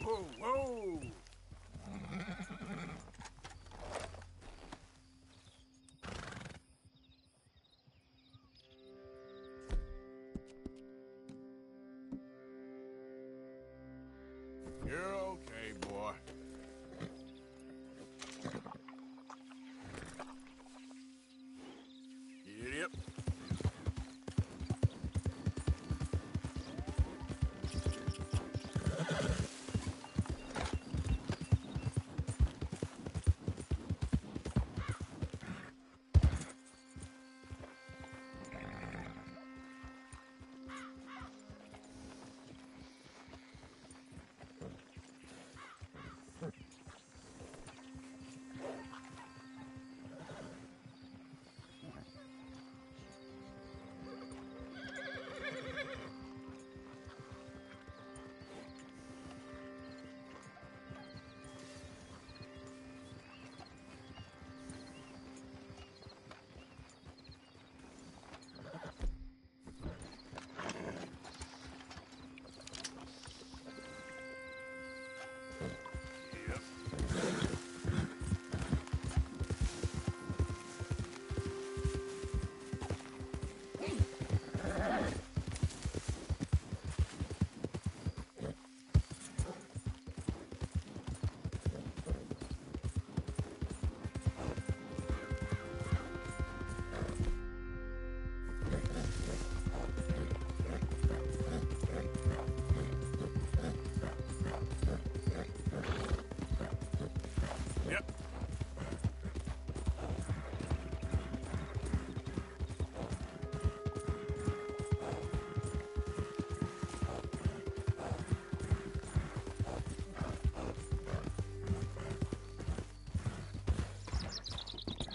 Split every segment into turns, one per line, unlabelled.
Whoa, whoa! You're okay, boy. Yep.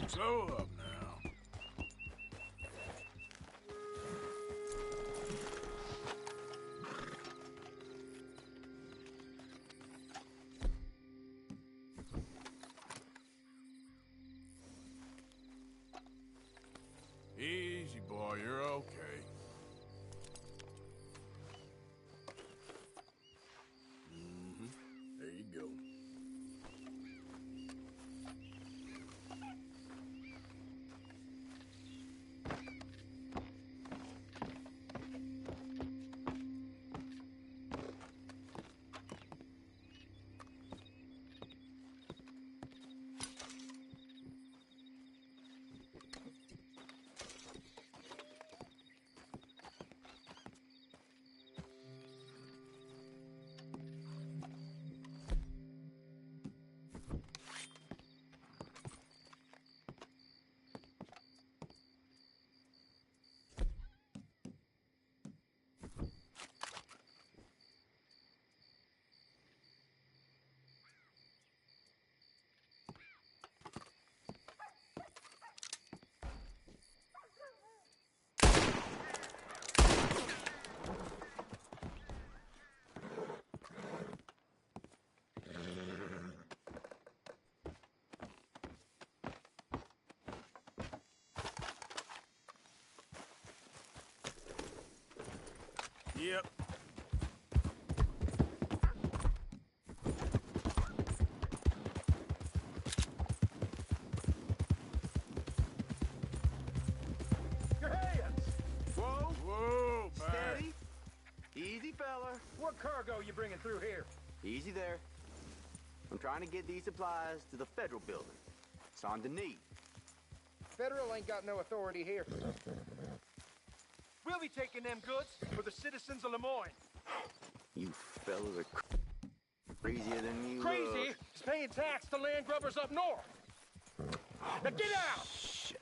Slow up now. Easy, boy, you're okay. There you go. Yep.
Your hands! Whoa!
Whoa,
Steady! Easy, fella. What cargo you bringing through here?
Easy there. I'm trying to get these supplies to the federal building. It's on the knee.
Federal ain't got no authority here. We'll be taking them goods for the citizens of Lemoyne.
You fellas are crazier than you
Crazy
look.
is paying tax to land grubbers up north. Now get out!
Shit.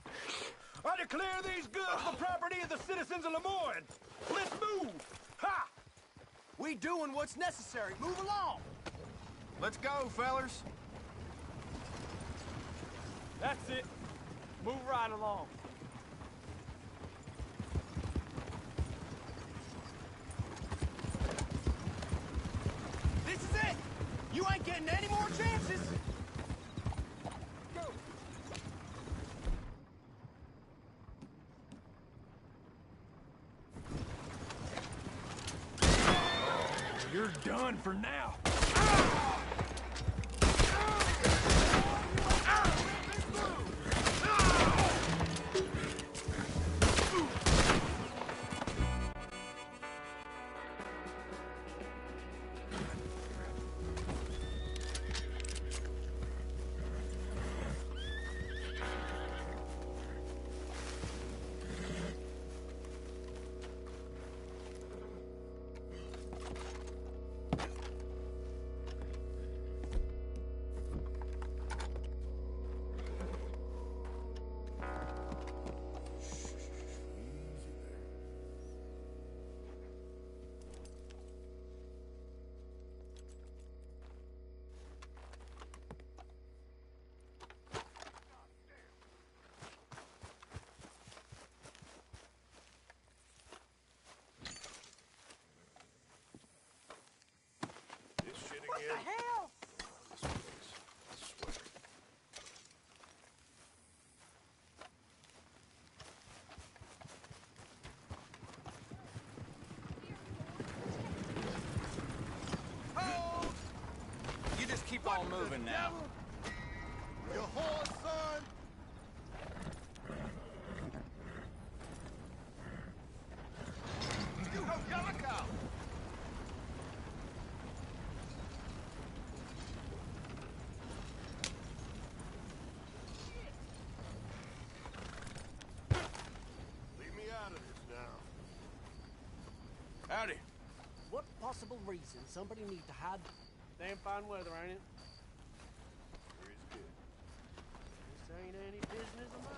I declare these goods the property of the citizens of Lemoyne. Let's move! Ha!
We doing what's necessary. Move along.
Let's go, fellers.
That's it. Move right along.
This is it. You ain't getting any more chances.
Go!
You're done for now.
What the hell?
This place, I swear.
Hold! You just keep on moving now.
Your horse, son! You go, Jericho! Leave me out of this now.
Howdy.
What possible reason somebody need to hide? Damn fine weather, ain't it?
Here is good.
This ain't any business of mine.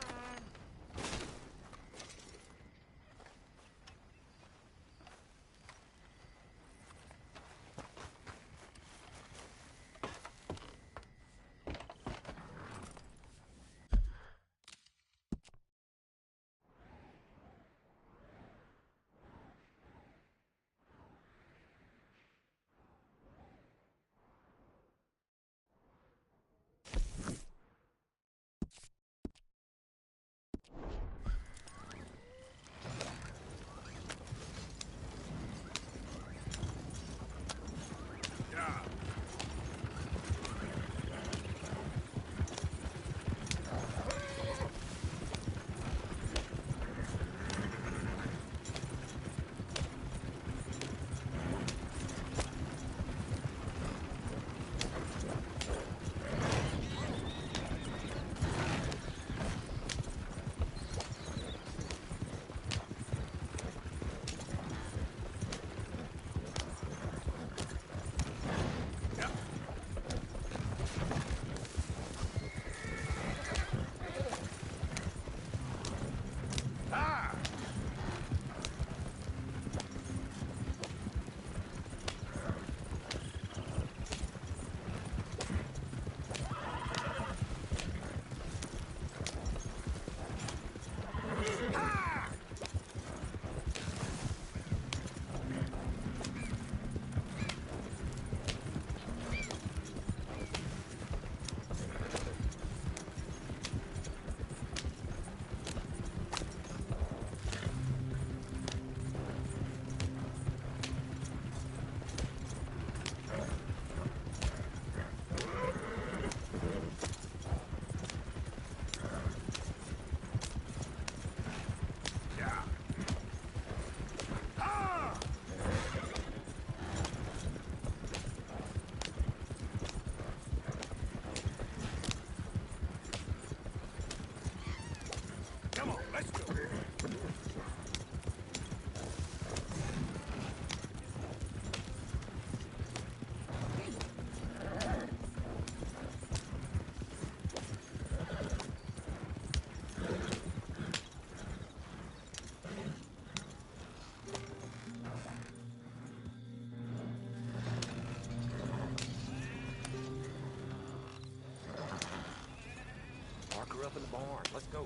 Her up in the barn. Let's go.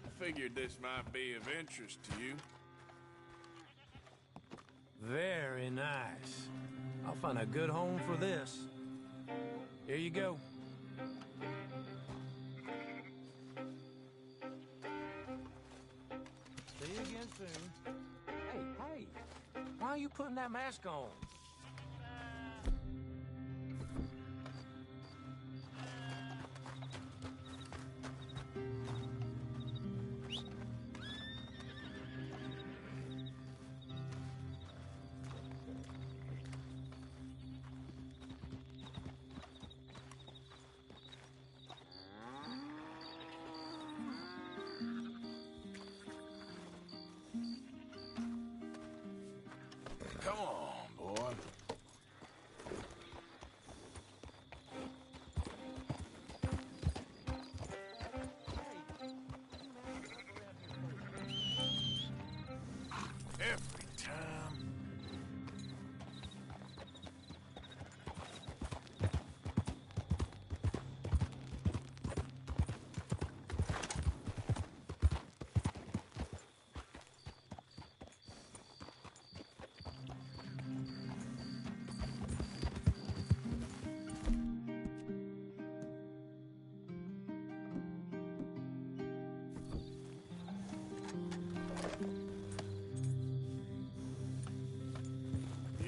I figured this might be of interest to you.
Very nice. I'll find a good home for this. Here you go.
soon.
Hey, why are you putting that mask on?
Come on, boy. Every time.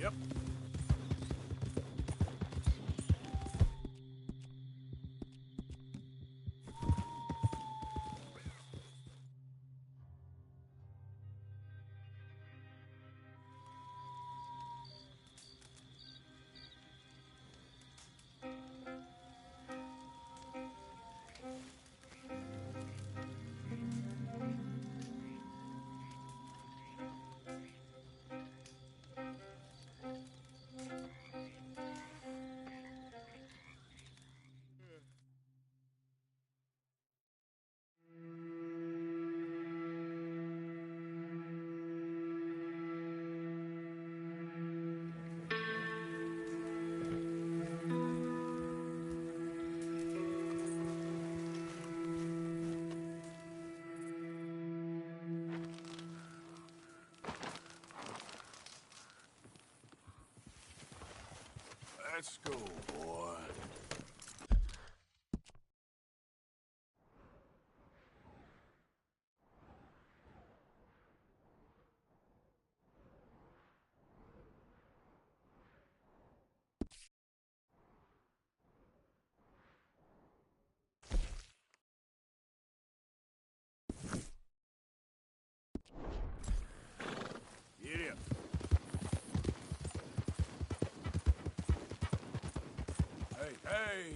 Yep. Let's go, boy. Get up. Hey!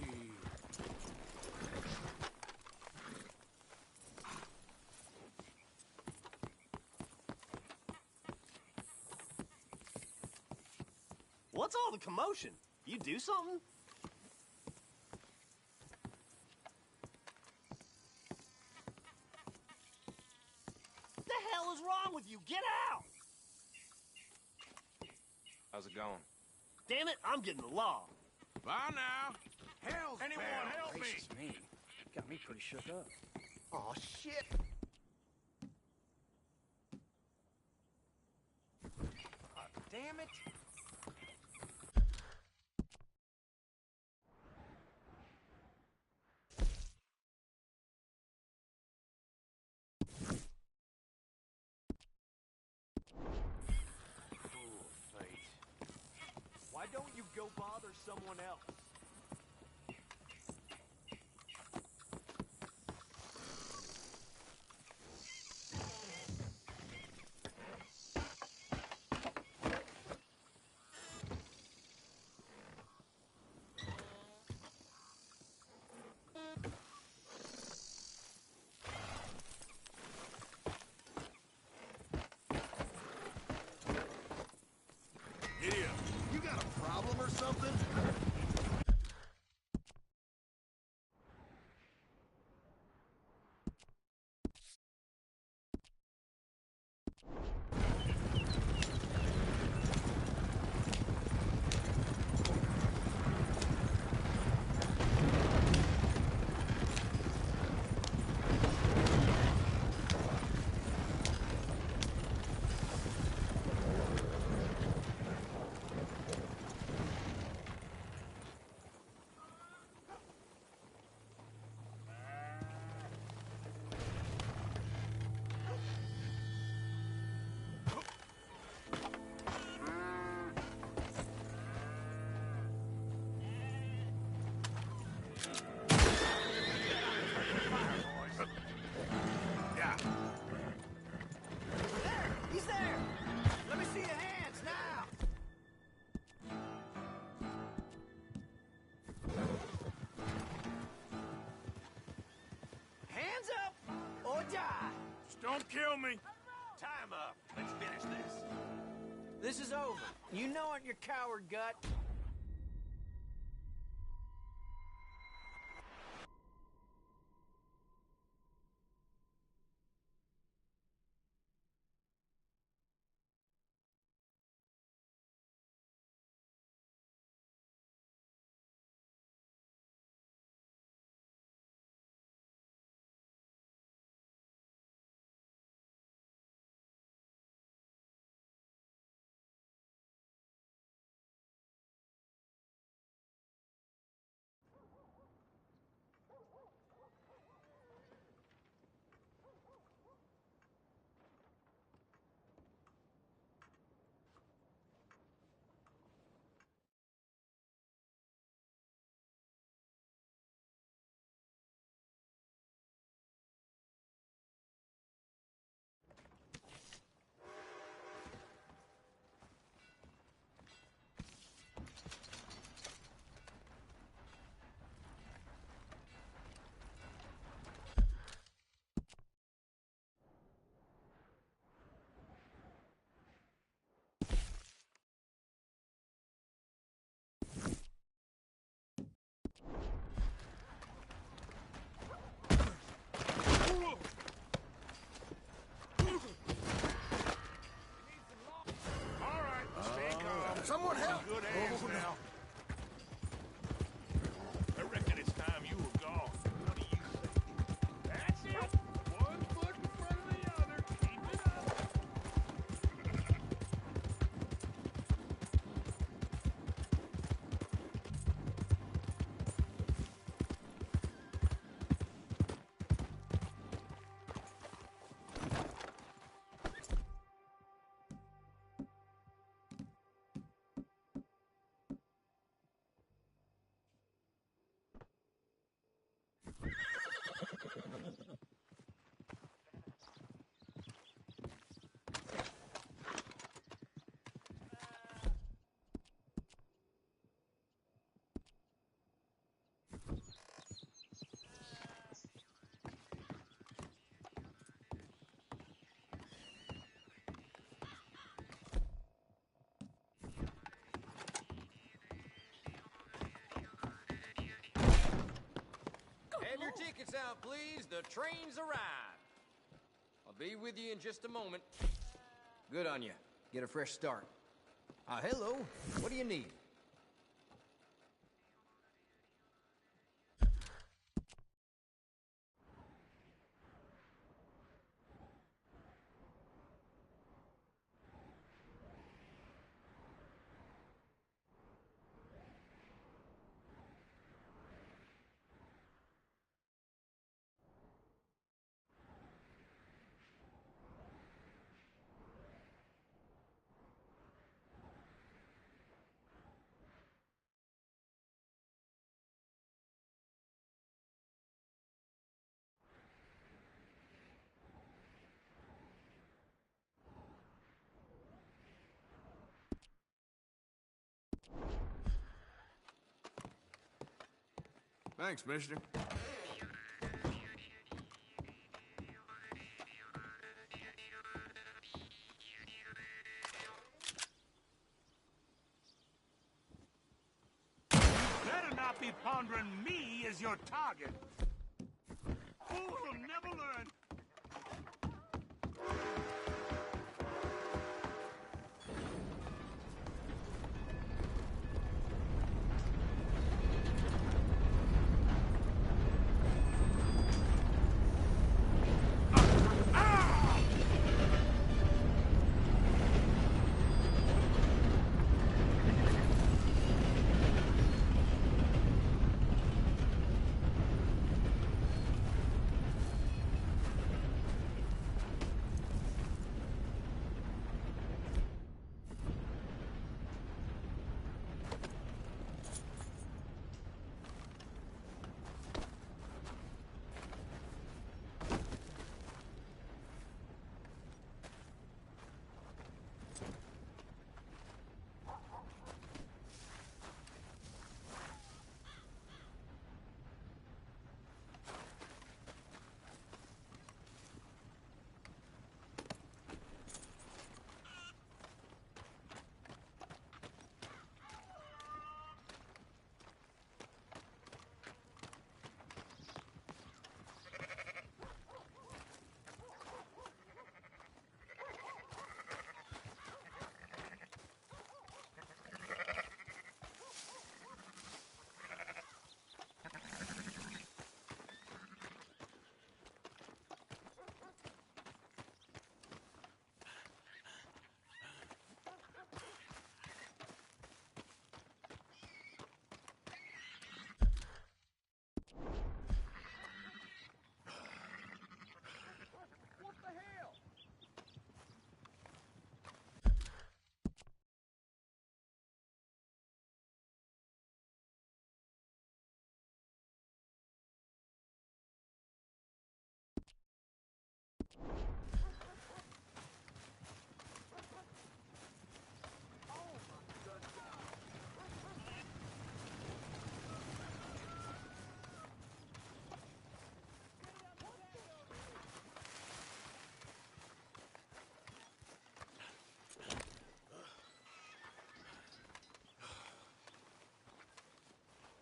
What's all the commotion? You do something? The hell is wrong with you? Get out!
How's it going?
Damn it, I'm getting the law.
Bye now. Hell's
Anyone
bells.
help me?
Gracious me. Got me pretty shook up.
Oh shit.
Damn it.
Why don't you go bother someone else?
Get up.
You got a problem or something?
kill me.
Time up. Let's finish this.
This is over. You know it, you coward gut.
Someone help!
Good hands now. I reckon it's time you were gone. What do you say? That's it. One foot in front of the other. Keep it up.
Have your tickets out, please. The train's arrived. I'll be with you in just a moment. Good on you. Get a fresh start. Hello. What do you need?
Thanks, mister.
Better not be pondering me as your target. Fools will never learn.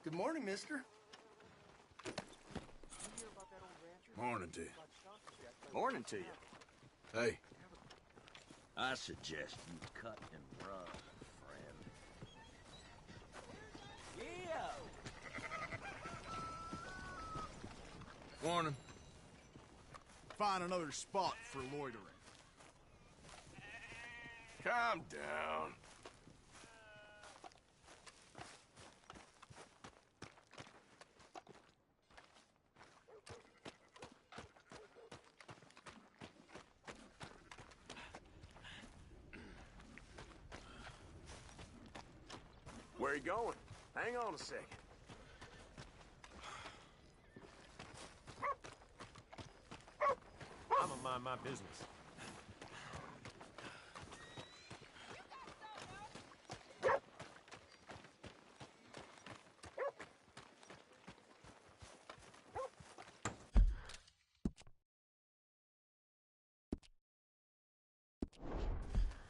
Good morning, mister. Morning to you.
Morning to you.
Hey,
I suggest you cut and run, friend.
Yeah.
morning.
Find another spot for loitering.
Calm down.
Where you going? Hang on a second.
I'm gonna mind my business.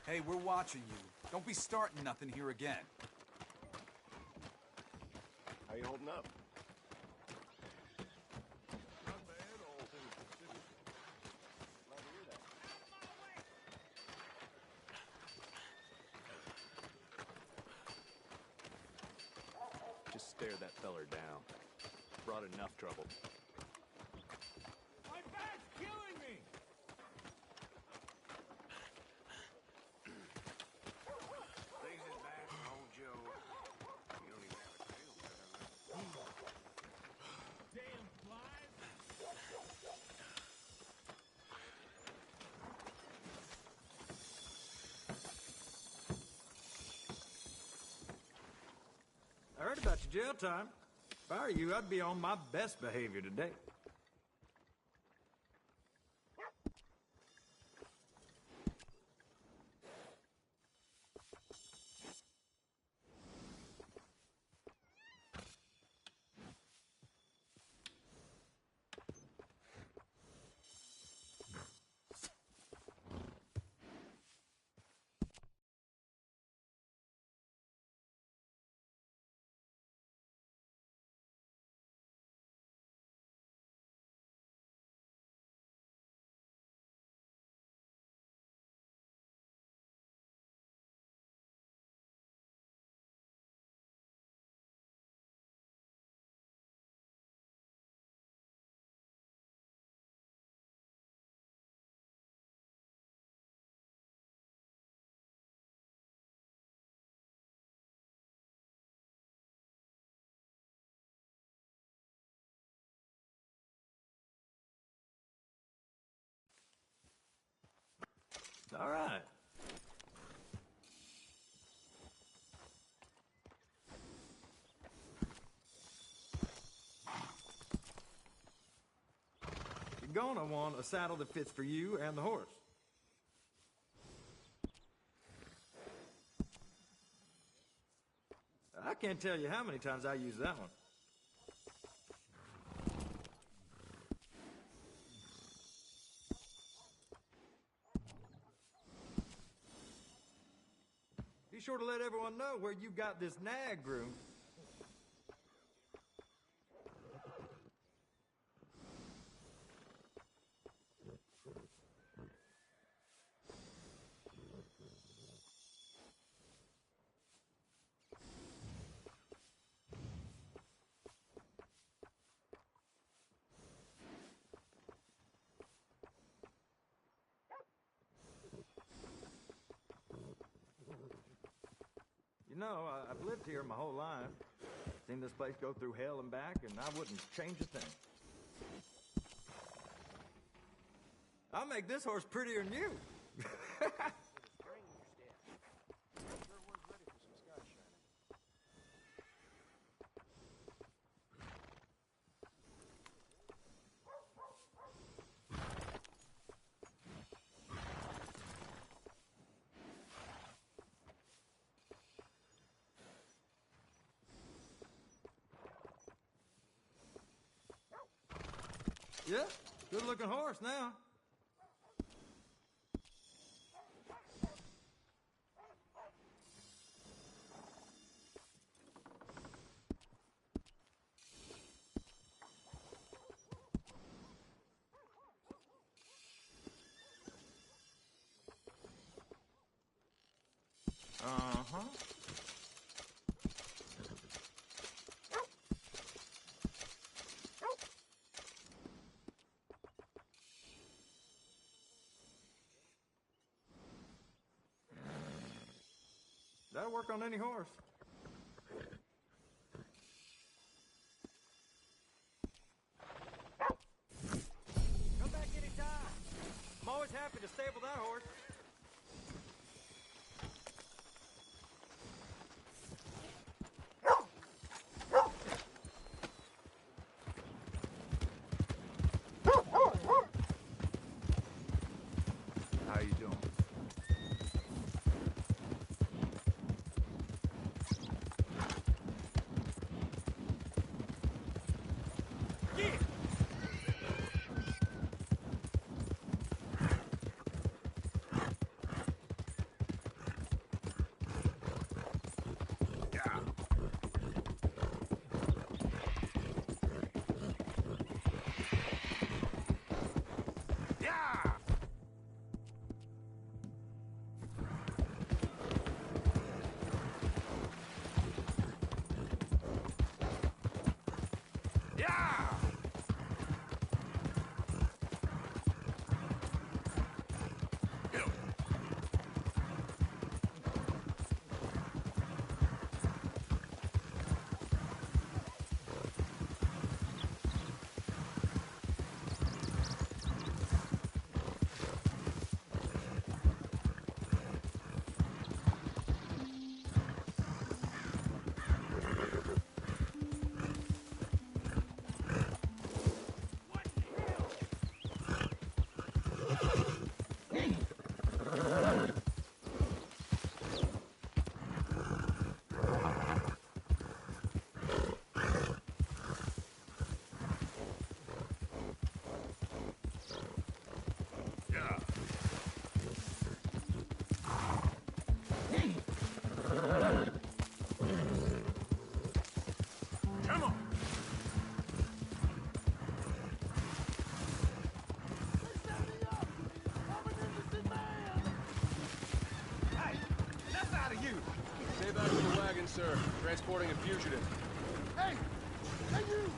Hey, we're watching you. Don't be starting nothing here again.
How you holding up?
Not bad, all things considered. Glad to hear that.
Just stare that feller down. Brought enough trouble.
My back's killing me!
Things is bad for old Joe. You don't even have a tail feather.
Damn flies!
I heard about your jail time. If I were you, I'd be on my best behavior today. All right. You're gonna want a saddle that fits for you and the horse. I can't tell you how many times I use that one. Be sure to let everyone know where you got this nag groomed. You know, I've lived here my whole life. Seen this place go through hell and back, and I wouldn't change a thing. I'll make this horse prettier than you. Yeah, good-looking horse now. work on any horse. Come back anytime. I'm always happy to stable that horse.
How you doing?
Sir, transporting a fugitive.
Hey! Hey, you!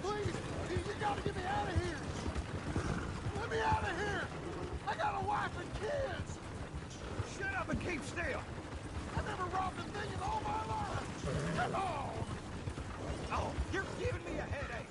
Please! You gotta get me out of here! Let me out of here! I got a wife and kids!
Shut up and keep still!
I never robbed a thing in all my life! Come on!
Oh, you're giving me a headache!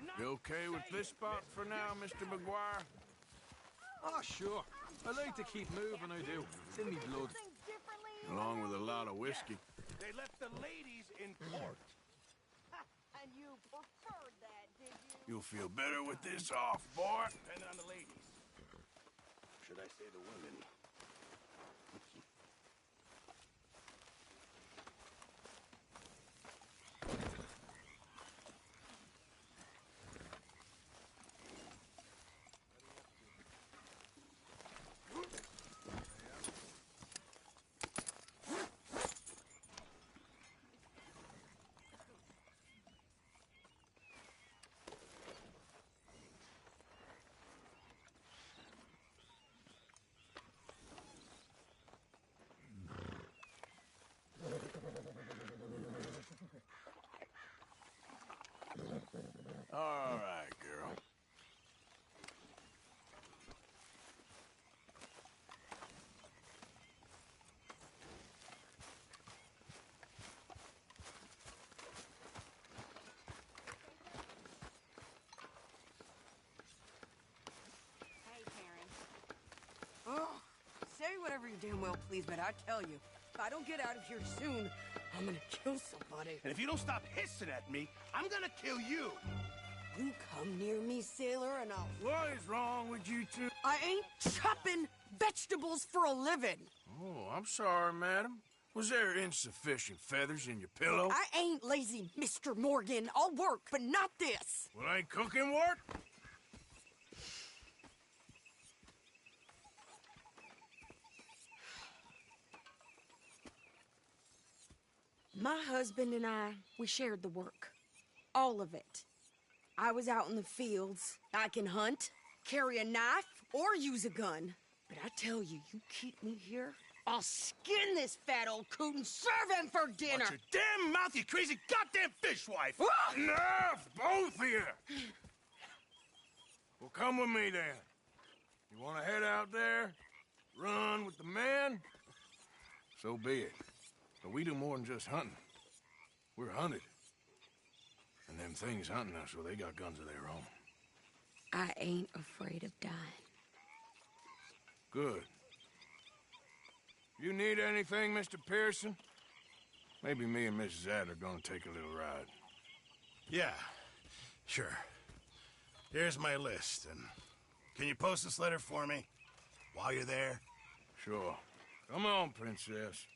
not
You okay with this spot for now, Mr. McGuire?
Oh, sure. I like to keep moving, I do. It's in me blood.
Along with a lot of whiskey.
They left the ladies in court.
And you preferred that, did you?
You'll feel better with this off, boy.
Depending on the ladies.
Should I say the women? All right, girl.
Hey, Karen. Oh, say whatever you damn well please, but I tell you, if I don't get out of here soon, I'm gonna kill somebody.
And if you don't stop hissing at me, I'm gonna kill you.
You come near me, sailor, and I'll...
What is wrong with you two?
I ain't chopping vegetables for a living.
Oh, I'm sorry, madam. Was there insufficient feathers in your pillow?
I ain't lazy, Mr. Morgan. I'll work, but not this.
Well, ain't cooking work?
My husband and I, we shared the work. All of it. I was out in the fields. I can hunt, carry a knife, or use a gun. But I tell you, you keep me here, I'll skin this fat old coot and serve him for dinner.
Watch your damn mouth, you crazy goddamn fishwife.
Enough, both of you! Well, come with me, then. You want to head out there? Run with the men? So be it. But we do more than just hunting. We're hunted. And them things hunting us, well, they got guns of their own.
I ain't afraid of dying.
Good. You need anything, Mr. Pearson? Maybe me and Mrs. Adler are gonna take a little ride.
Yeah, sure. Here's my list, and can you post this letter for me while you're there?
Sure. Come on, princess.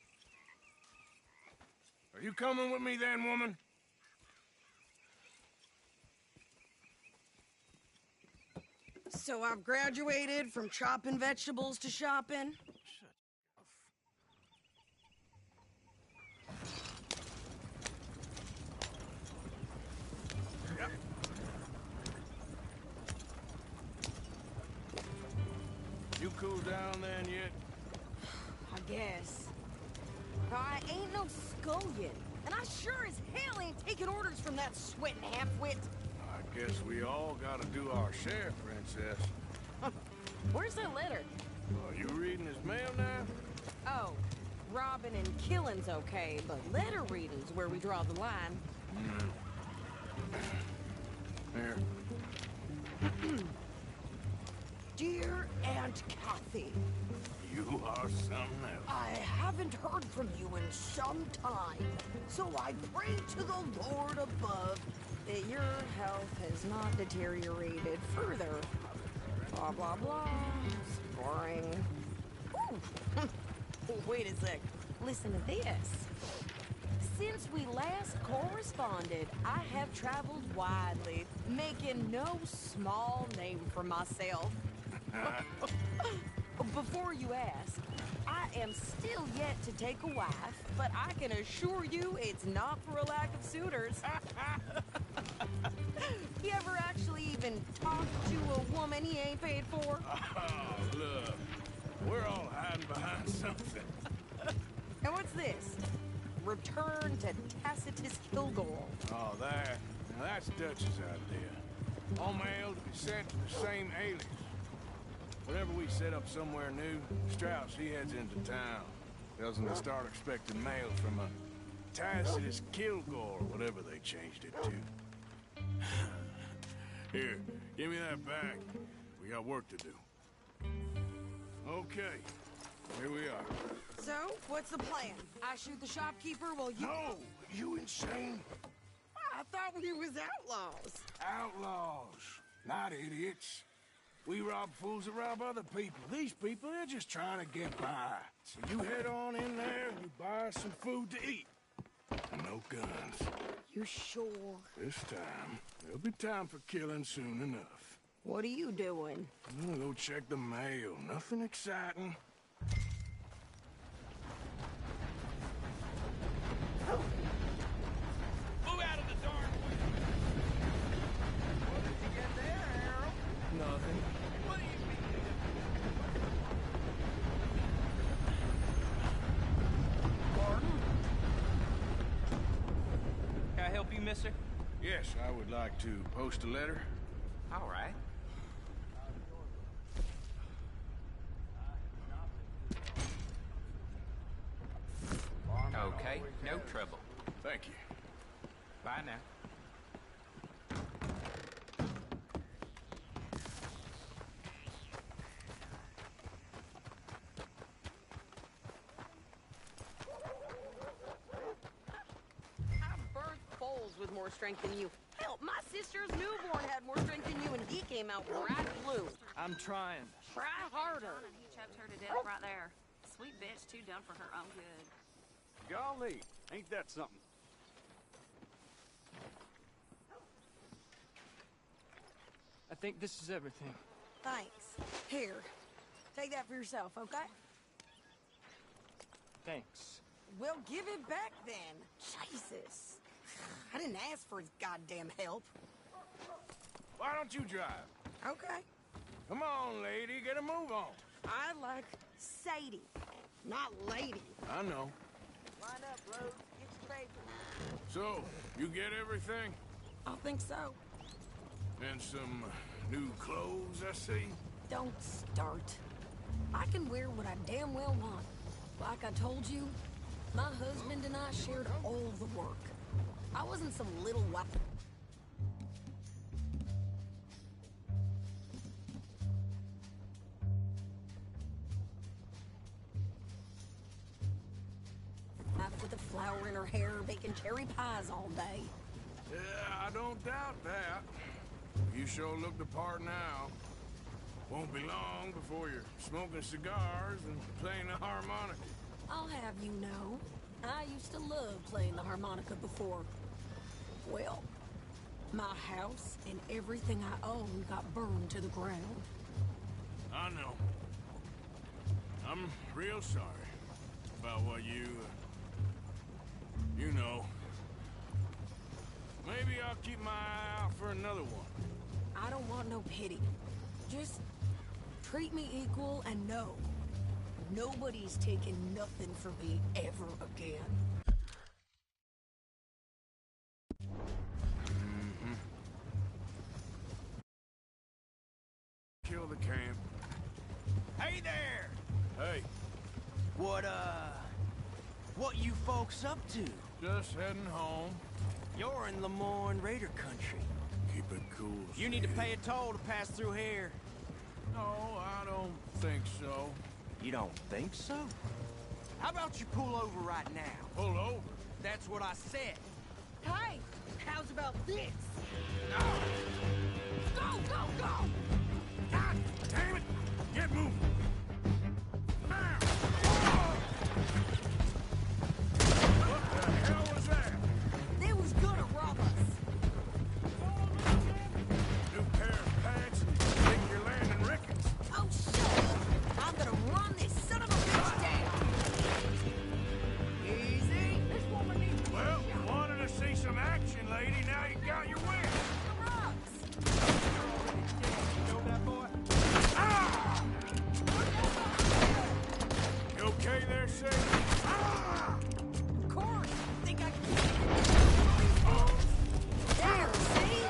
Are you coming with me then, woman?
So I've graduated from chopping vegetables to shopping.
Yep.
You cool down then yet?
I guess. I ain't no scullion, and I sure as hell ain't taking orders from that sweating half-wit.
I guess we all gotta do our share, princess.
Where's that letter?
Are you reading his mail now?
Oh, robbing and killing's okay, but letter reading's where we draw the line.
Here.
Dear Aunt Kathy,
You are something else.
I haven't heard from you in some time, so I pray to the Lord above that your health has not deteriorated further. Blah, blah, blah. Boring. Ooh. Wait a sec. Listen to this. Since we last corresponded, I have traveled widely, making no small name for myself. Before you ask, I am still yet to take a wife, but I can assure you it's not for a lack of suitors. You ever actually even talked to a woman he ain't paid for?
Oh, look. We're all hiding behind something.
And what's this? Return to Tacitus Kilgore.
Oh, that. Now that's Dutch's idea. All mail to be sent to the same alias. Whenever we set up somewhere new, Strauss, he heads into town. Tells them to start expecting mail from a Tacitus Kilgore, whatever they changed it to. Here, give me that back. We got work to do. Okay, here we are.
So, what's the plan? I shoot the shopkeeper while you...
No! You insane?
I thought we was outlaws.
Outlaws, not idiots. We rob fools that rob other people. These people, they're just trying to get by. So you head on in there and you buy us some food to eat. No guns.
You sure?
This time, there'll be time for killing soon enough.
What are you doing?
I'm gonna go check the mail. Nothing exciting.
Move out of the dark way.
What did you get there, Harold?
Nothing.
What do you mean?
Pardon?
Can I help you, mister?
Yes, I would like to post a letter.
All right. Okay, no trouble.
Thank you.
Bye now.
I birthed foals with more strength than you. Hell, my sister's newborn had more strength than you, and he came out bright blue.
I'm trying.
Try harder.
And he choked her to death right there. Sweet bitch, too done for her own good.
Golly, ain't that something?
I think this is everything.
Thanks. Here, take that for yourself, okay?
Thanks.
Well, give it back then. Jesus. I didn't ask for his goddamn help.
Why don't you drive?
Okay.
Come on, lady, get a move on.
I like Sadie, not lady.
I know.
Line up, Rose. Get your paper.
So, you get everything?
I think so.
And some new clothes, I see?
Don't start. I can wear what I damn well want. Like I told you, my husband and I shared all the work. I wasn't some little white... with the flour in her hair, baking cherry pies all day.
Yeah, I don't doubt that. You sure look the part now. Won't be long before you're smoking cigars and playing the harmonica.
I'll have you know, I used to love playing the harmonica before. Well, my house and everything I owned got burned to the ground.
I know. I'm real sorry about what you know. Maybe I'll keep my eye out for another one.
I don't want no pity. Just treat me equal and know nobody's taking nothing from me ever again.
Kill the camp.
Hey there!
Hey,
What you folks up to?
just heading home.
You're in Lemoyne Raider country.
Keep it cool.
You need to
Steve.
pay a toll to pass through here.
No, I don't think so.
You don't think so? How about you pull over right now?
Pull over.
That's what I said.
Hey, how's about this?
No.
Go, go, go!
God damn it! Get moving. Now. What the hell was that?
They was gonna rob us.
New pair of pants and think you're landing rickets.
Oh, shut up! I'm gonna run this son of a bitch down! Easy! This woman needs to
Well, wanted to see some action, lady. Now you got your wish.
the rocks!
You know that boy?
Ah! You okay there, Sadie? Ah!
Corey, think I can get there, see?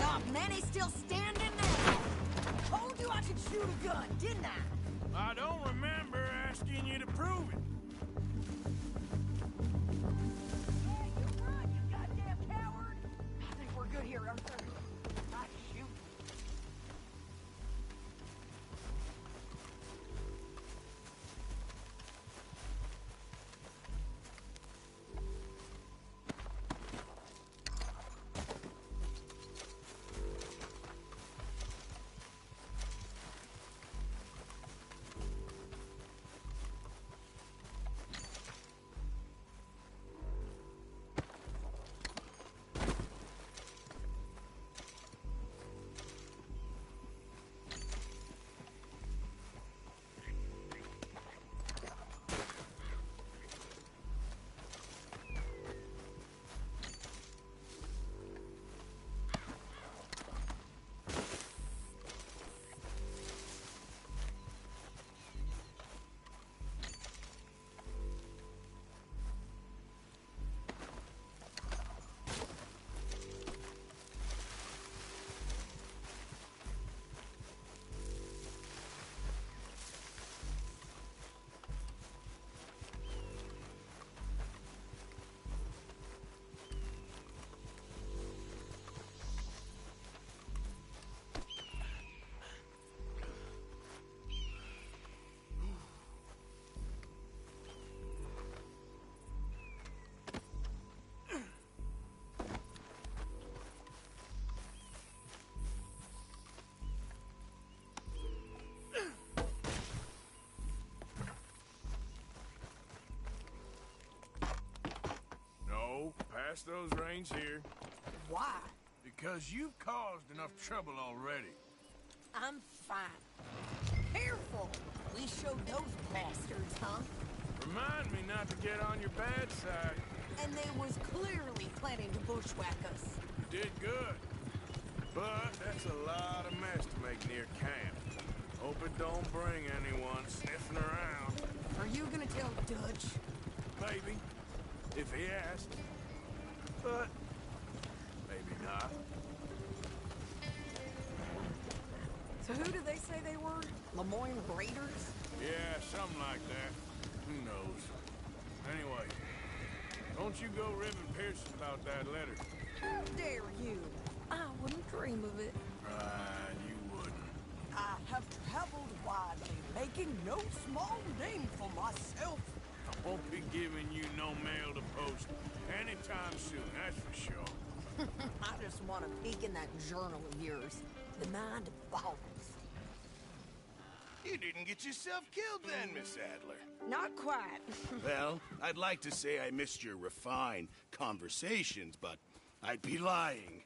Not many still standing now. Told you I could shoot a gun, didn't I?
I don't remember asking you to prove it.
Hey, you run, you goddamn coward! I think we're good here.
Pass those reins here.
Why?
Because you've caused enough trouble already.
I'm fine. Careful! We showed those bastards, huh?
Remind me not to get on your bad side.
And they was clearly planning to bushwhack us.
You did good. But that's a lot of mess to make near camp. Hope it don't bring anyone sniffing around.
Are you gonna tell Dutch?
Maybe. If he asks. But maybe not.
So who did they say they were? Lemoyne Raiders?
Yeah, something like that. Who knows? Anyway, don't you go ribbing Pearson about that letter.
How dare you? I wouldn't dream of it.
Right, you wouldn't.
I have traveled widely, making no small name for myself.
I won't be giving you no mail to post anytime soon, that's for sure.
I just want to peek in that journal of yours. The mind boggles.
You didn't get yourself killed then, Miss Adler.
Not quite.
Well, I'd like to say I missed your refined conversations, but I'd be lying.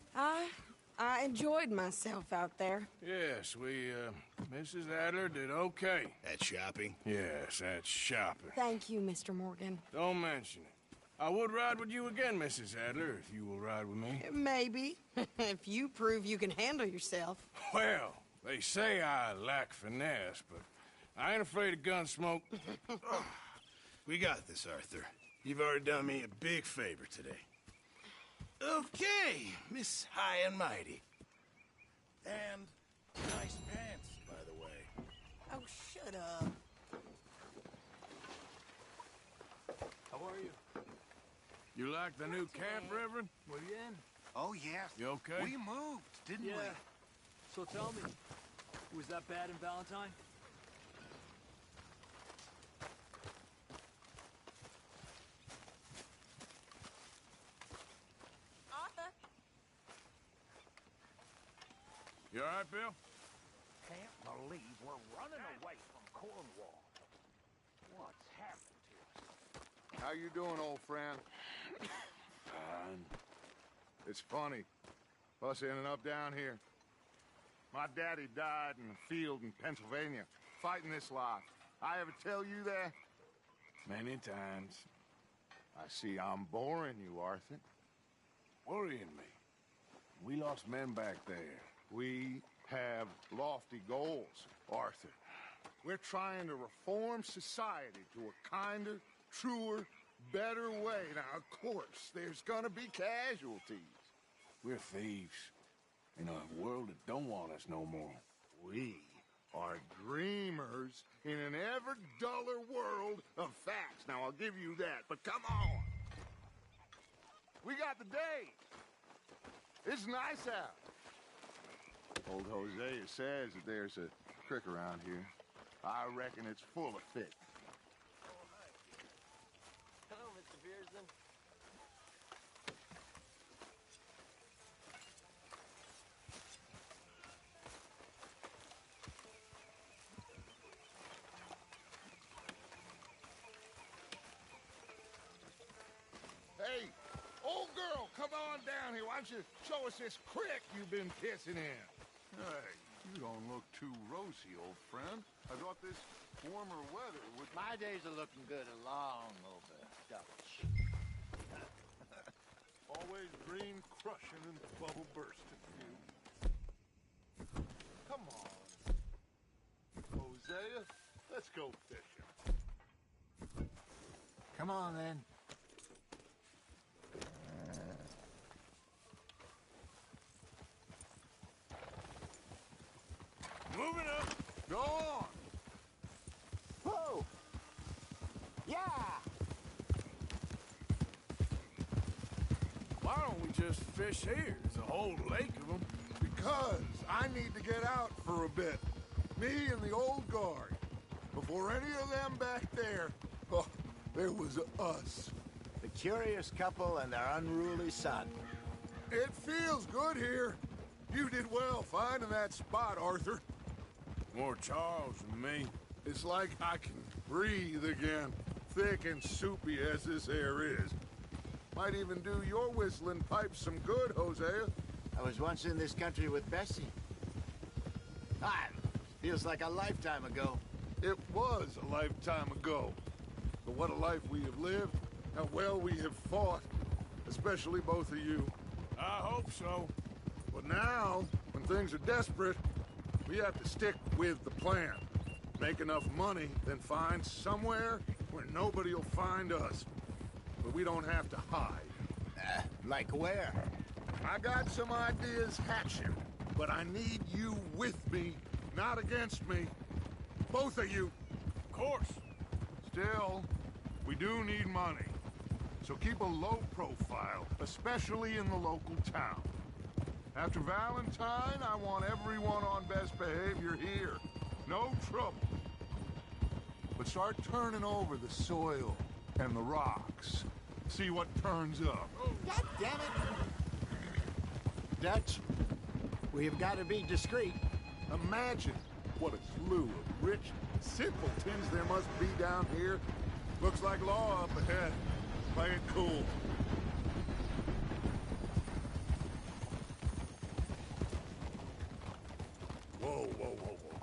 I enjoyed myself out there.
Yes, Mrs. Adler did okay.
At shopping?
Yes, that's shopping.
Thank you, Mr. Morgan.
Don't mention it. I would ride with you again, Mrs. Adler, if you will ride with me.
Maybe. If you prove you can handle yourself.
Well, they say I lack finesse, but I ain't afraid of gun smoke.
We got this, Arthur. You've already done me a big favor today. Okay, Miss High and Mighty. And nice pants, by the way.
Oh, shut up.
How are you?
You like the new camp, Reverend?
Were you in?
Oh, yes.
You okay?
We moved, didn't we?
So tell me, was that bad in Valentine?
Arthur?
You all right, Bill?
Can't believe we're running away from Cornwall. What's happened to us?
How you doing, old friend?
Fine.
It's funny. Us ending up down here. My daddy died in a field in Pennsylvania, fighting this lot. I ever tell you that?
Many times.
I see I'm boring you, Arthur.
Worrying me. We lost men back there.
We have lofty goals, Arthur. We're trying to reform society to a kinder, truer, better way. Now, of course, there's gonna be casualties.
We're thieves. In a world that don't want us no more.
We are dreamers in an ever duller world of facts. Now, I'll give you that, but come on. We got the day. It's nice out. Old Hosea says that there's a creek around here. I reckon it's full of fish.
Hello, Mr. Pearson.
Hey, old girl, come on down here. Why don't you show us this creek you've been pissing in?
Hey, you don't look too rosy, old friend. I thought this warmer weather would...
My days are looking good along over, Dutch.
Always green crushing and bubble bursting. Come on. Hosea, let's go fishing.
Come on, then.
Moving up.
Go on.
Whoa! Yeah!
Why don't we just fish here? There's a whole lake of them.
Because I need to get out for a bit. Me and the old guard. Before any of them back there, oh, there was us.
The curious couple and their unruly son.
It feels good here. You did well finding that spot, Arthur.
More Charles than me.
It's like I can breathe again, thick and soupy as this air is. Might even do your whistling pipes some good, Hosea.
I was once in this country with Bessie. Ah, feels like a lifetime ago.
It was a lifetime ago. But what a life we have lived, how well we have fought, especially both of you.
I hope so.
But now, when things are desperate, we have to stick with the plan. Make enough money, then find somewhere where nobody will find us. But we don't have to hide.
Like where?
I got some ideas hatching, but I need you with me, not against me. Both of you.
Of course.
Still, we do need money. So keep a low profile, especially in the local town. After Valentine, I want everyone on best behavior here. No trouble. But start turning over the soil and the rocks. See what turns up.
God damn it! Dutch, we've got to be discreet.
Imagine what a slew of rich simpletons there must be down here. Looks like law up ahead. Play it cool. Whoa, whoa, whoa, whoa.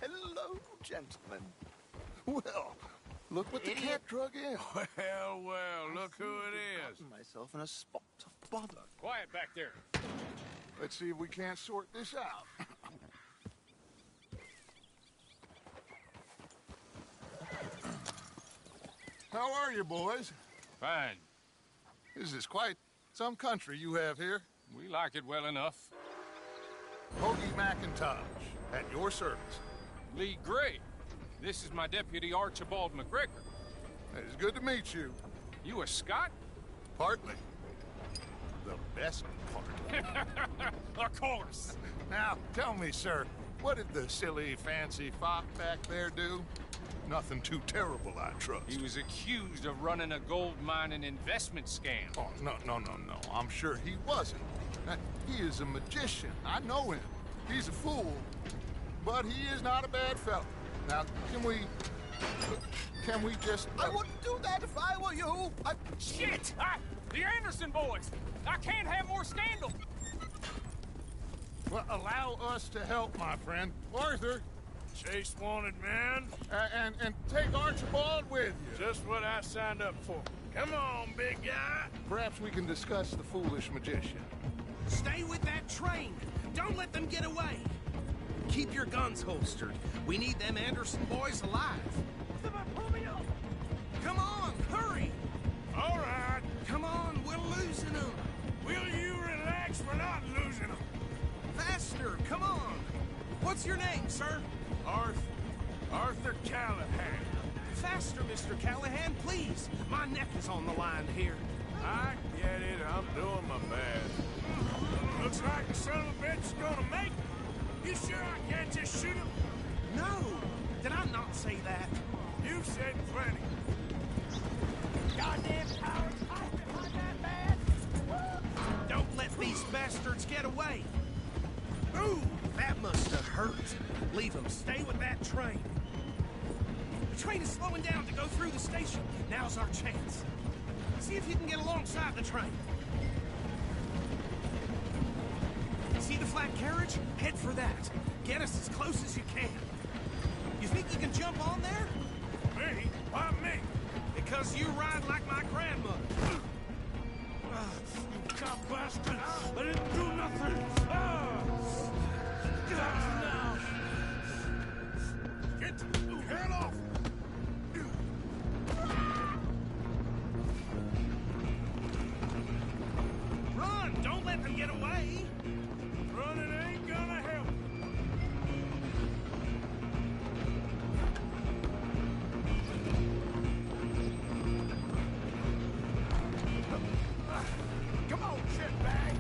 Hello, gentlemen.
Well, look what the cat drug in.
Well, look who it is.
Myself in a spot of bother.
Quiet back there.
Let's see if we can't sort this out. How are you, boys?
Fine.
This is quite some country you have here.
We like it well enough.
Hoagie McIntosh, at your service.
Lee Gray. This is my deputy, Archibald McGregor.
It's good to meet you.
You a Scot?
Partly. The best part.
Of course.
Now, tell me, sir, what did the silly, fancy fop back there do? Nothing too terrible, I trust.
He was accused of running a gold mining investment scam.
Oh, no. I'm sure he wasn't. He is a magician. I know him. He's a fool. But he is not a bad fellow. Now, can we just...
I wouldn't do that if I were you.
Shit! The Anderson boys! I can't have more scandal!
Well, allow us to help, my friend. Arthur,
Chase wanted man.
and take Archibald with you.
Just what I signed up for. Come on, big guy.
Perhaps we can discuss the foolish magician.
Stay with that train. Don't let them get away. Keep your guns holstered. We need them Anderson boys alive. Come on, hurry.
All right.
Come on, we're losing them.
Will you relax? We're not losing them.
Faster, come on. What's your name, sir?
Arthur Callahan.
Faster, Mr. Callahan, please. My neck is on the line here.
I get it. I'm doing my best. Looks like the son of a bitch is gonna make it. You sure I can't just shoot him?
No. Did I not say that?
You said plenty.
Goddamn cowards hide behind that man. Don't let these bastards get away. Ooh, that must have hurt. Leave them. Stay with that train. The train is slowing down to go through the station. Now's our chance. See if you can get alongside the train. See the flat carriage? Head for that. Get us as close as you can. You think you can jump on there?
Me? Why me?
Because you ride like my grandmother.
You cop bastard! I didn't do nothing! Get out now! Get the hell off!
Run! Don't let them get away!
Running ain't gonna help.
Come on, shitbag!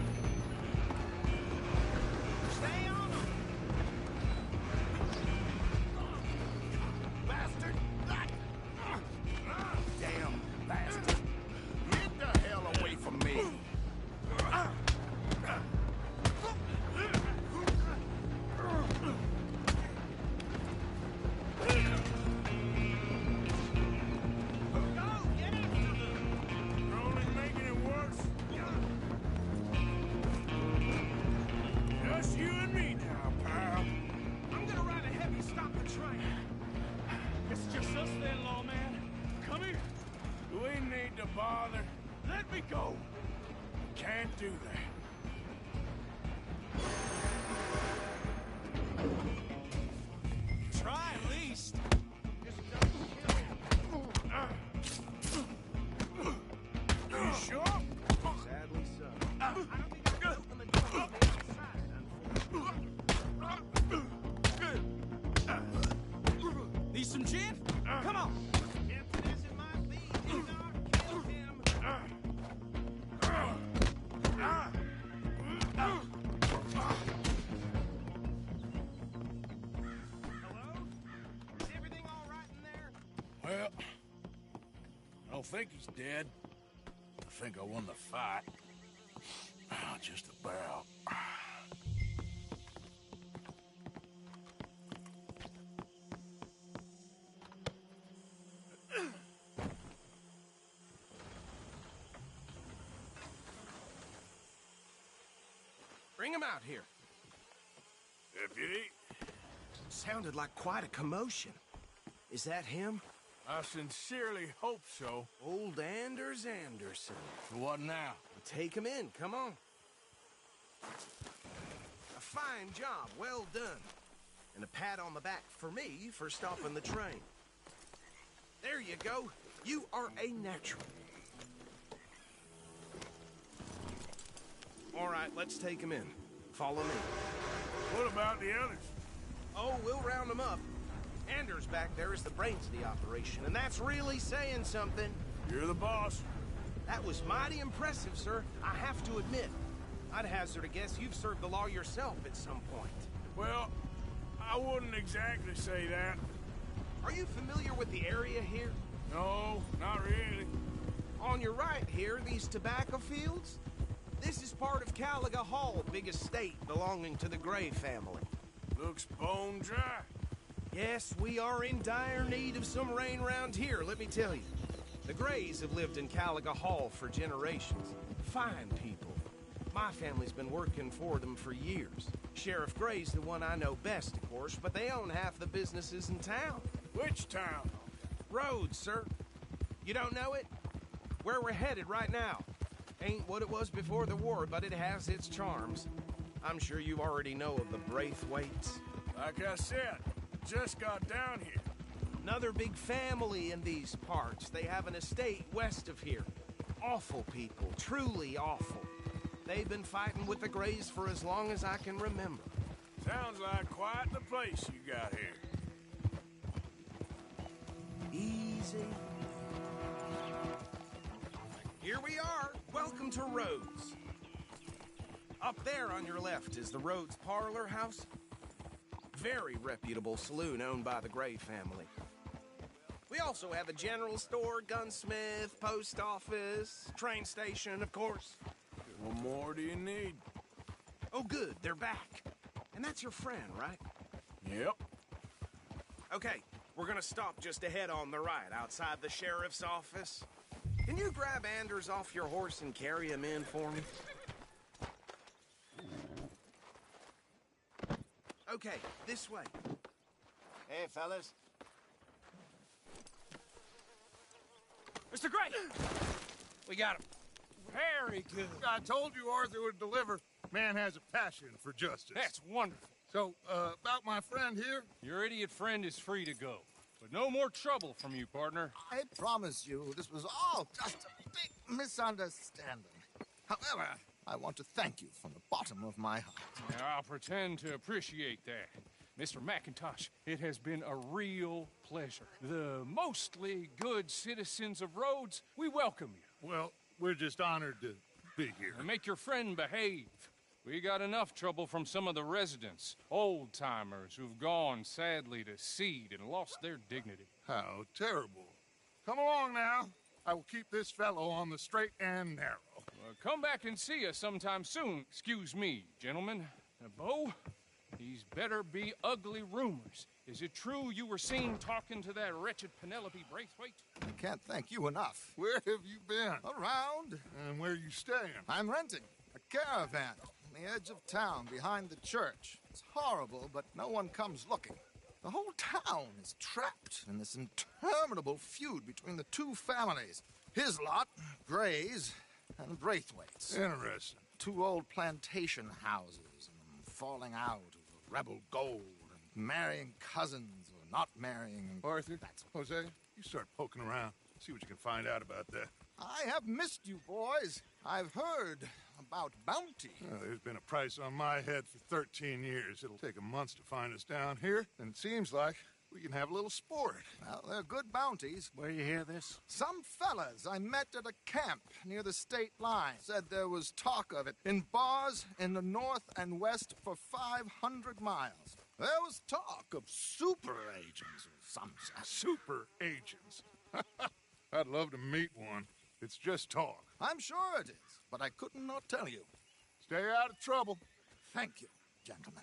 Just then, lawman. Come here.
We need to bother.
Let me go.
Can't do that.
Try at least.
You sure?
Sadly so. I don't think I can open the door on the outside. Need some gin? Come on. Tempting as it might be, did not kill him. Hello? Is everything all right in there?
Well, I don't think he's dead. I think I won the fight. Just about.
Bring him out here.
Deputy?
Sounded like quite a commotion. Is that him?
I sincerely hope so.
Old Anders Anderson.
What now?
Take him in, come on. A fine job, well done. And a pat on the back for me for stopping the train. There you go. You are a natural. All right, let's take him in. Follow me.
What about the others?
Oh, we'll round them up. Anders back there is the brains of the operation, and that's really saying something.
You're the boss.
That was mighty impressive, sir. I have to admit. I'd hazard a guess you've served the law yourself at some point.
Well, I wouldn't exactly say that.
Are you familiar with the area here?
No, not really.
On your right here, these tobacco fields? This is part of Caliga Hall, big estate belonging to the Gray family.
Looks bone dry.
Yes, we are in dire need of some rain round here, let me tell you. The Grays have lived in Caliga Hall for generations. Fine people. My family's been working for them for years. Sheriff Gray's the one I know best, of course, but they own half the businesses in town.
Which town?
Rhodes, sir. You don't know it? Where we're headed right now. Ain't what it was before the war, but it has its charms. I'm sure you already know of the Braithwaites.
Like I said, just got down here.
Another big family in these parts. They have an estate west of here. Awful people, truly awful. They've been fighting with the Grays for as long as I can remember.
Sounds like quite the place you got here.
Easy. Here we are. Welcome to Rhodes. Up there on your left is the Rhodes Parlor House. Very reputable saloon owned by the Gray family. We also have a general store, gunsmith, post office, train station, of course.
What more do you need?
Oh, good. They're back. And that's your friend, right?
Yep.
Okay, we're gonna stop just ahead on the right, outside the sheriff's office. Can you grab Anders off your horse and carry him in for me? Okay, this way.
Hey, fellas.
Mr. Gray! We got him. Very good.
I told you Arthur would deliver. Man has a passion for justice.
That's wonderful.
So, about my friend here?
Your idiot friend is free to go. But no more trouble from you, partner.
I promise you, this was all just a big misunderstanding. However, I want to thank you from the bottom of my heart.
Now, I'll pretend to appreciate that. Mr. McIntosh, it has been a real pleasure. The mostly good citizens of Rhodes, we welcome you.
Well, we're just honored to be here.
And make your friend behave. We got enough trouble from some of the residents, old-timers who've gone, sadly, to seed and lost their dignity.
How terrible. Come along now. I will keep this fellow on the straight and narrow.
Come back and see us sometime soon. Excuse me, gentlemen. Bo, these better be ugly rumors. Is it true you were seen talking to that wretched Penelope Braithwaite?
I can't thank you enough.
Where have you been?
Around.
And where are you staying?
I'm renting a caravan on the edge of town behind the church. It's horrible, but no one comes looking. The whole town is trapped in this interminable feud between the two families. His lot, Gray's, and Braithwaite's.
Interesting.
Two old plantation houses, and falling out over rebel gold, and marrying cousins or not marrying. And
Arthur, Jose, you start poking around. See what you can find out about that.
I have missed you, boys. I've heard about bounty.
Well, there's been a price on my head for 13 years. It'll take a month to find us down here, and it seems like we can have a little sport.
Well, they're good bounties.
Where you hear this?
Some fellas I met at a camp near the state line said there was talk of it in bars in the north and west for 500 miles. There was talk of super agents or some such.
Super agents. I'd love to meet one. It's just talk.
I'm sure it is, but I couldn't not tell you.
Stay out of trouble.
Thank you, gentlemen.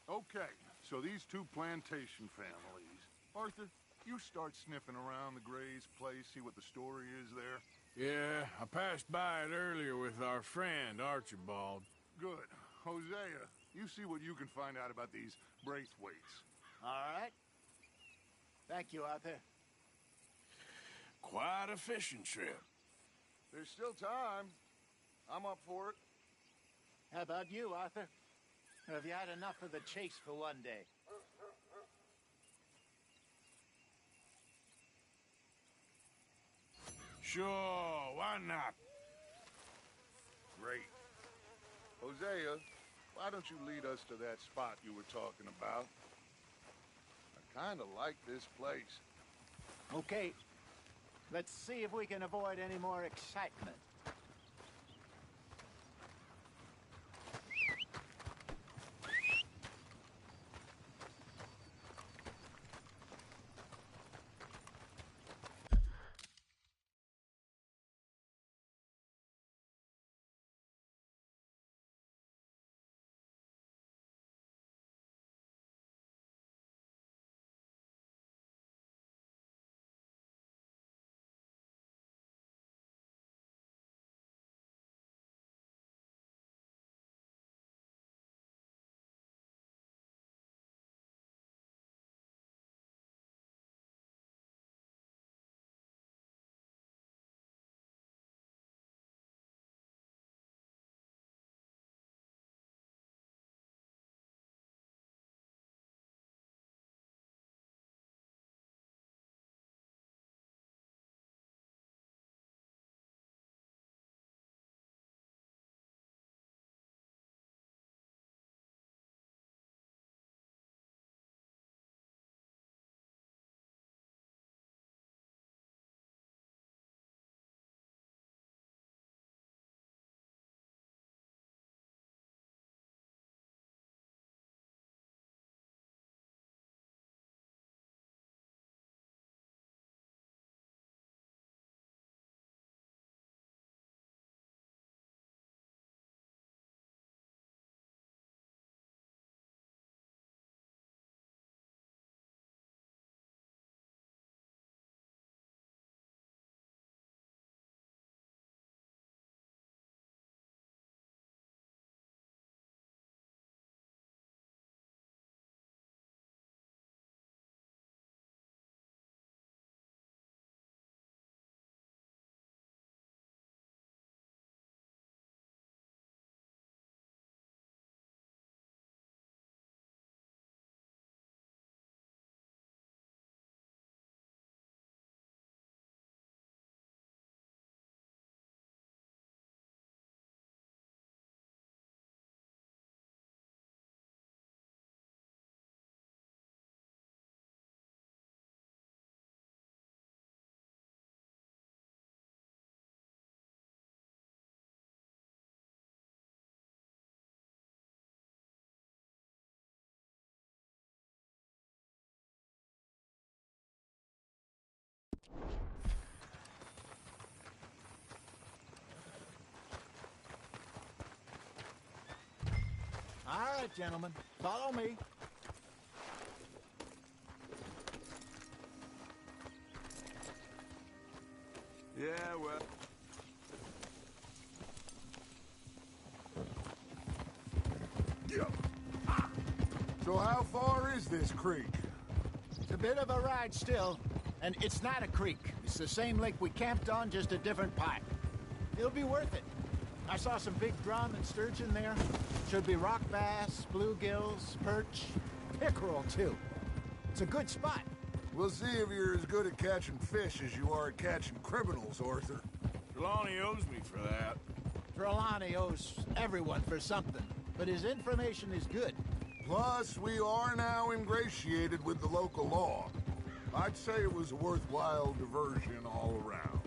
Okay, so these two plantation families. Arthur, you start sniffing around the Gray's place, see what the story is there.
Yeah, I passed by it earlier with our friend, Archibald.
Good. Hosea, you see what you can find out about these Braithwaites.
All right. Thank you, Arthur.
Quite a fishing trip.
There's still time. I'm up for it.
How about you, Arthur? Or have you had enough of the chase for one day?
Sure, why not?
Great. Hosea, why don't you lead us to that spot you were talking about? I kind of like this place.
Okay. Let's see if we can avoid any more excitement. All right, gentlemen, follow me.
Yeah, well,
So how far is this creek?
It's a bit of a ride still, and it's not a creek. It's the same lake we camped on, just a different part. It'll be worth it. I saw some big drum and sturgeon there. Should be rock bass, bluegills, perch, pickerel too. It's a good spot.
We'll see if you're as good at catching fish as you are at catching criminals, Arthur.
Trelawney owes me for that.
Trelawney owes everyone for something, but his information is good.
Plus, we are now ingratiated with the local law. I'd say it was a worthwhile diversion all around.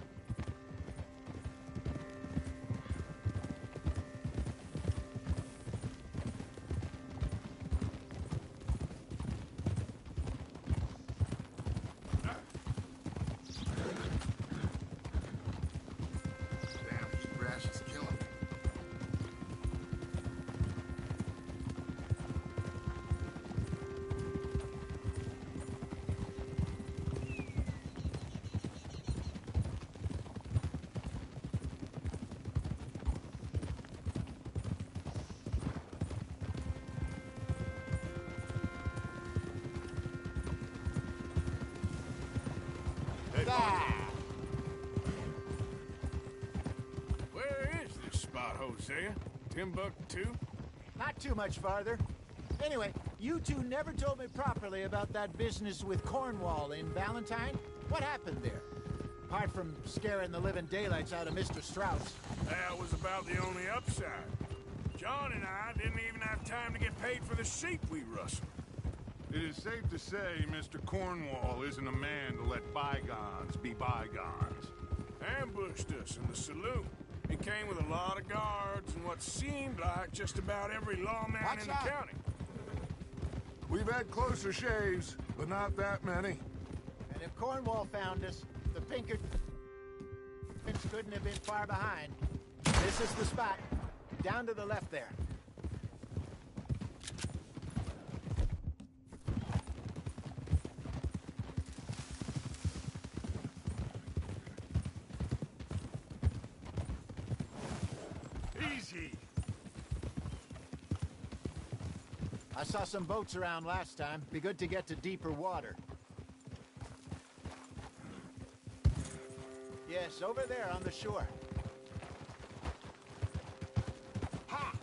Where is this spot, Hosea? Timbuktu?
Not too much farther. Anyway, you two never told me properly about that business with Cornwall in Valentine. What happened there? Apart from scaring the living daylights out of Mr. Strauss.
That was about the only upside. John and I didn't even have time to get paid for the sheep we rustled.
It is safe to say Mr. Cornwall isn't a man to let bygones be bygones.
Ambushed us in the saloon. He came with a lot of guards and what seemed like just about every lawman in the county.
We've had closer shaves, but not that many.
And if Cornwall found us, the Pinkertons couldn't have been far behind. This is the spot. Down to the left there.
Easy.
I saw some boats around last time. Be good to get to deeper water. Yes, over there on the shore. Ha!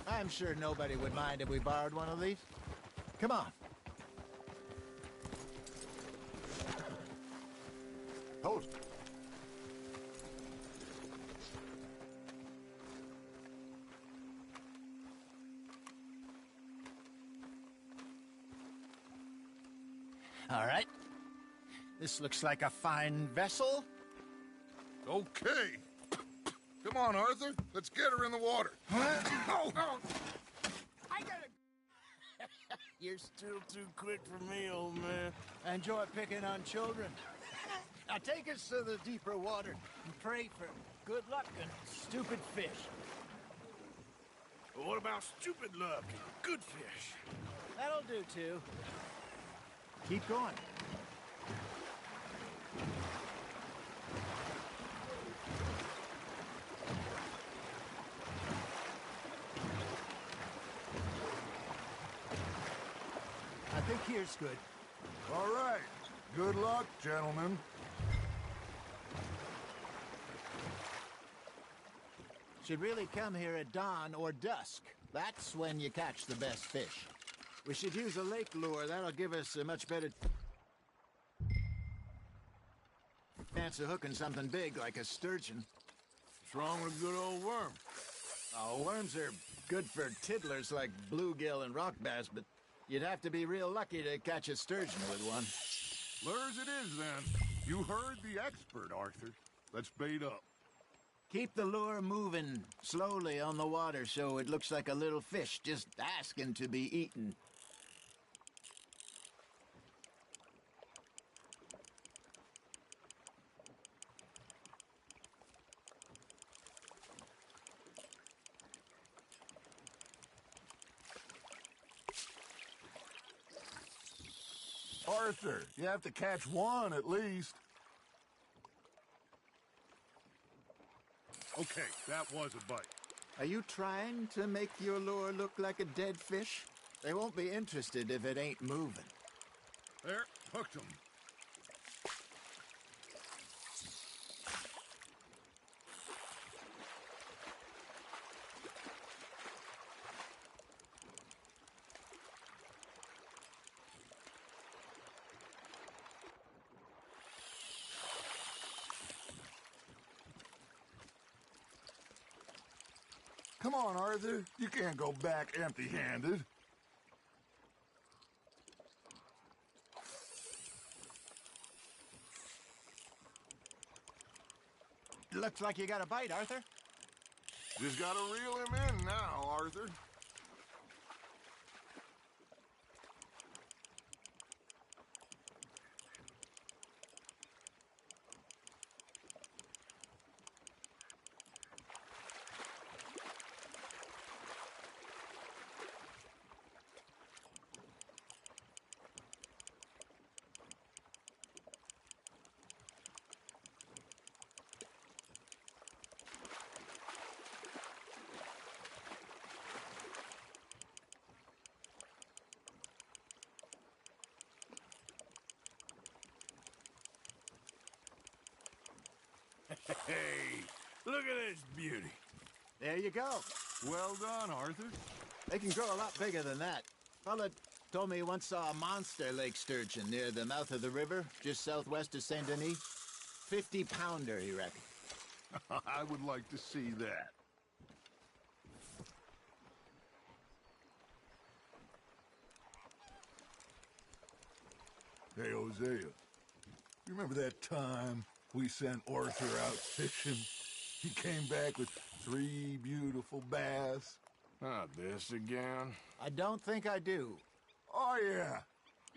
I'm sure nobody would mind if we borrowed one of these. Come on.
Hold.
All right. This looks like a fine vessel.
Okay. Come on, Arthur. Let's get her in the water. Oh, oh.
I gotta...
You're still too quick for me, old man.
I enjoy picking on children. Now take us to the deeper water and pray for good luck and stupid fish.
But what about stupid luck and good fish?
That'll do, too. Keep going. I think here's good.
All right. Good luck, gentlemen.
Should really come here at dawn or dusk. That's when you catch the best fish. We should use a lake lure. That'll give us a much better chance of hooking something big like a sturgeon.
What's wrong with a good old worm?
Oh, worms are good for tiddlers like bluegill and rock bass, but you'd have to be real lucky to catch a sturgeon with one.
Lures it is, then. You heard the expert, Arthur. Let's bait up.
Keep the lure moving slowly on the water so it looks like a little fish just asking to be eaten.
Arthur, you have to catch one at least. Okay, that was a bite.
Are you trying to make your lure look like a dead fish? They won't be interested if it ain't moving.
There, hooked him.
Come on, Arthur. You can't go back empty-handed.
Looks like you got a bite, Arthur.
Just gotta reel him in now, Arthur.
Hey, look at this beauty.
There you go.
Well done, Arthur.
They can grow a lot bigger than that. Fella told me he once saw a monster lake sturgeon near the mouth of the river, just southwest of Saint Denis. 50-pounder, he reckoned.
I would like to see that.
Hey, Hosea. You remember that time we sent Arthur out fishing? He came back with 3 beautiful bass.
Not this again.
I don't think I do.
Oh, yeah.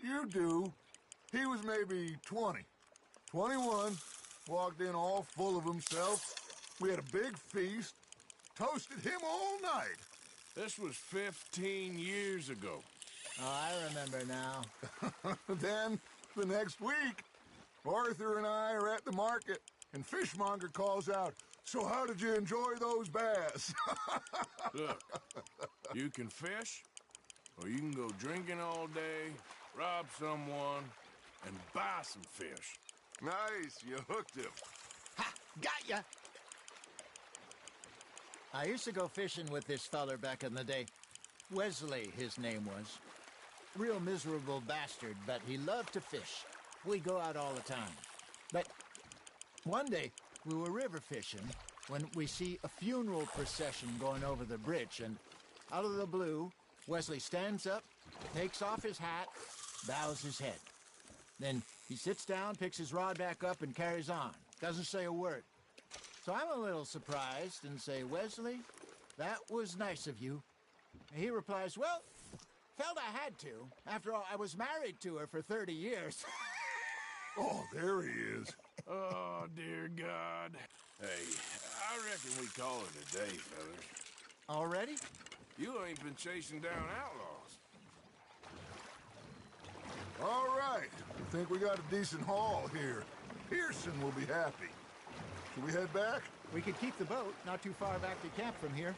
You do. He was maybe 20. 21. Walked in all full of himself. We had a big feast. Toasted him all night.
This was 15 years ago.
Oh, I remember now.
Then, the next week, Arthur and I are at the market, and Fishmonger calls out, "So how did you enjoy those bass?"
Look, you can fish, or you can go drinking all day, rob someone, and buy some fish.
Nice, you hooked him.
Ha! Got ya! I used to go fishing with this feller back in the day. Wesley, his name was. Real miserable bastard, but he loved to fish. We go out all the time. But one day, we were river fishing when we see a funeral procession going over the bridge, and out of the blue, Wesley stands up, takes off his hat, bows his head. Then he sits down, picks his rod back up, and carries on. Doesn't say a word. So I'm a little surprised and say, "Wesley, that was nice of you." And he replies, "Well, felt I had to. After all, I was married to her for 30 years.
Oh, there he is.
Oh, dear God. Hey, I reckon we call it a day, fellas.
Already?
You ain't been chasing down outlaws.
All right. I think we got a decent haul here. Pearson will be happy. Should we head back?
We could keep the boat not too far back to camp from here.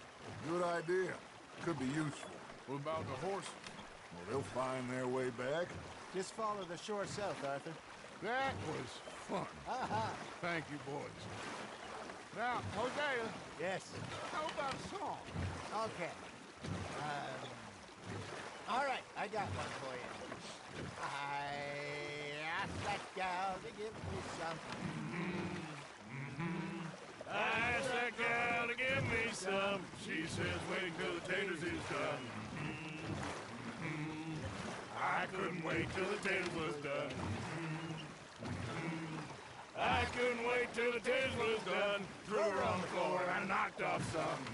Good idea. Could be useful.
What about the horses?
Well, they'll find their way back.
Just follow the shore south, Arthur.
That was fun. Thank you, boys. Now, Hosea.
Yes.
How about a song?
Okay. All right, I got one for you. I asked that gal to give me some.
I asked that gal to give me some. She says wait till the taters is done. I couldn't wait till the taters was done. I couldn't wait till the taters was done. Threw her on the floor and knocked off some.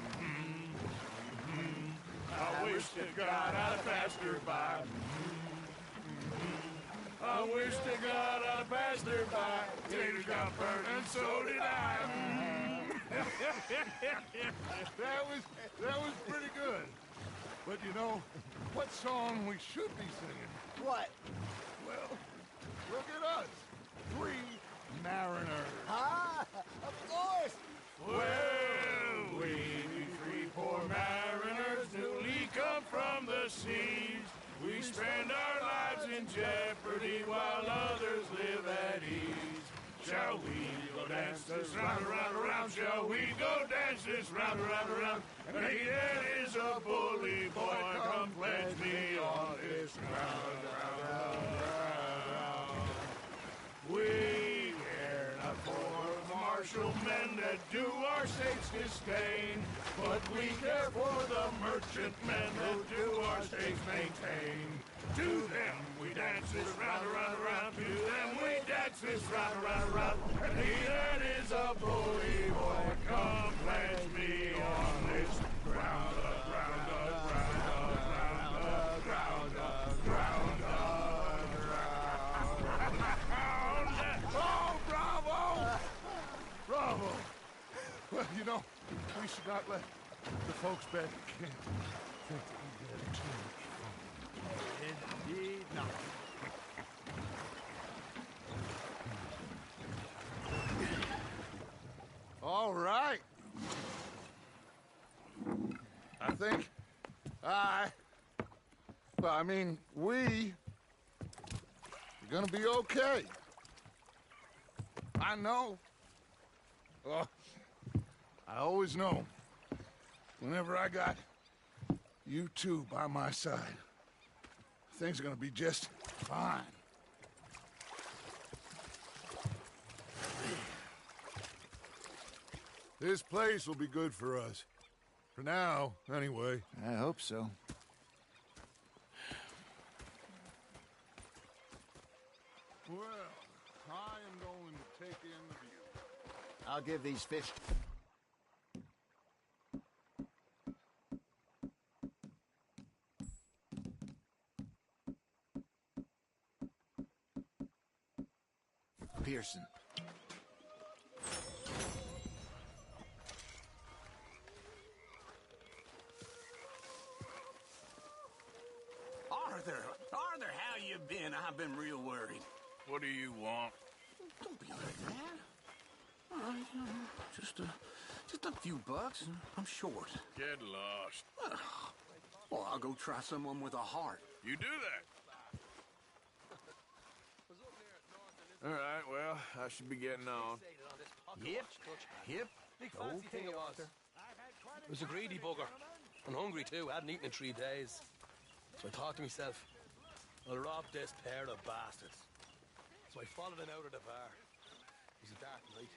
I wish to God I'd have passed her by. I wish to God I'd have passed her by. Taters got burnt and so did I.
That was pretty good. But you know, what song we should be singing?
What?
Well, look at us. 3 mariners.
Ah, of course.
Well,
siege. We spend our lives in jeopardy while others live at ease. Shall we go dance this round, around, around? Shall we go dance this round, around, around? And he that is a bully boy, come pledge me on this ground, round. We care not for martial men that do our state's disdain, but we care for the merchant men that do our state's maintain. To them we dance this round, around, around. To them we dance this round, around, around. And he that is a bully boy, come pledge me on this ground, ground, ground, ground, ground, ground, ground. Oh, bravo! Bravo!
Well, you know, we should not let the folks back at camp think that we get too much fun.
Indeed not.
All right. I think we are gonna be okay. I know. Oh, I always know. Whenever I got you two by my side, things are gonna be just fine. This place will be good for us. For now, anyway.
I hope so.
Well, I am going to take in the view.
I'll give these fish. Pearson.
Arthur, how you been? I've been real worried.
What do you want?
Don't be like that. All right, just a few bucks, and I'm short.
Get lost.
Well, I'll go try someone with a heart.
You do that. All right, well, I should be getting on.
Yep.
Okay, Arthur. I was a greedy bugger. And hungry, too. I hadn't eaten in 3 days. So I thought to myself, I'll rob this pair of bastards. So I followed them out of the bar. It was a dark night.